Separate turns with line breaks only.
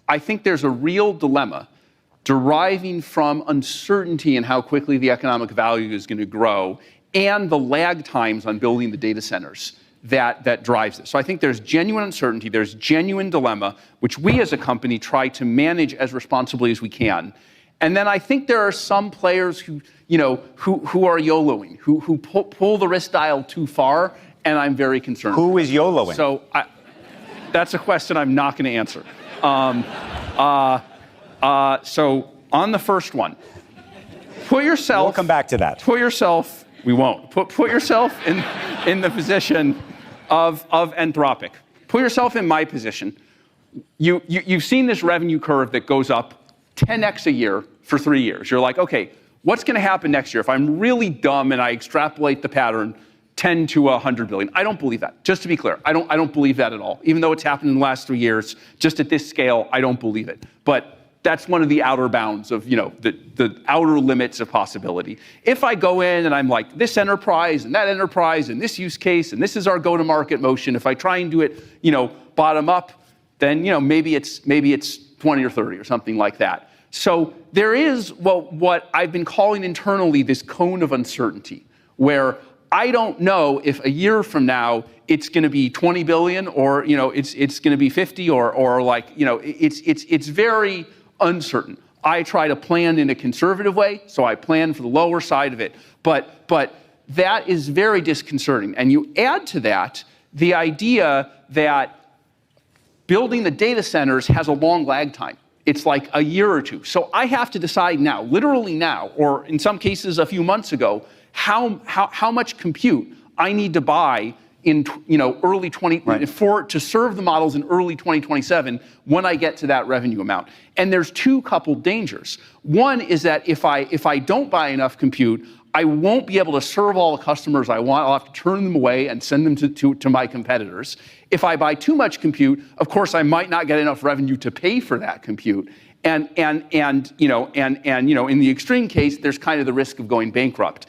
I think there's a real dilemma deriving from uncertainty in how quickly the economic value is going to grow and the lag times on building the data centers that drives it. So I think there's genuine uncertainty, there's genuine dilemma, which we as a company try to manage as responsibly as we can. And then I think there are some players who are YOLOing, who pull the risk dial too far, and I'm very concerned.
Who is YOLOing?
So that's a question I'm not going to answer. So on the first one, put yourself.
We'll come back to that.
Put yourself. We won't. Put yourself in the position of Anthropic. Put yourself in my position. You've seen this revenue curve that goes up 10x a year for 3 years. You're like, okay, what's going to happen next year if I'm really dumb and I extrapolate the pattern 10 to 100 billion? I don't believe that. Just to be clear, I don't believe that at all. Even though it's happened in the last 3 years, just at this scale, I don't believe it. But that's one of the outer bounds of, the outer limits of possibility. If I go in and I'm like, this enterprise and that enterprise and this use case and this is our go-to-market motion, if I try and do it, bottom up, then, maybe it's 20 or 30 or something like that. So there is what I've been calling internally this cone of uncertainty, where I don't know if a year from now it's going to be 20 billion or it's going to be 50 or like it's very uncertain. I try to plan in a conservative way, so I plan for the lower side of it. But that is very disconcerting. And you add to that the idea that building the data centers has a long lag time. It's like a year or two. So I have to decide now, literally now, or in some cases a few months ago, how much compute I need to buy in early 20 right. to serve the models in early 2027 when I get to that revenue amount. And there's two coupled dangers. One is that if I don't buy enough compute, I won't be able to serve all the customers I want. I'll have to turn them away and send them to my competitors. If I buy too much compute, of course, I might not get enough revenue to pay for that compute. And in the extreme case, there's kind of the risk of going bankrupt.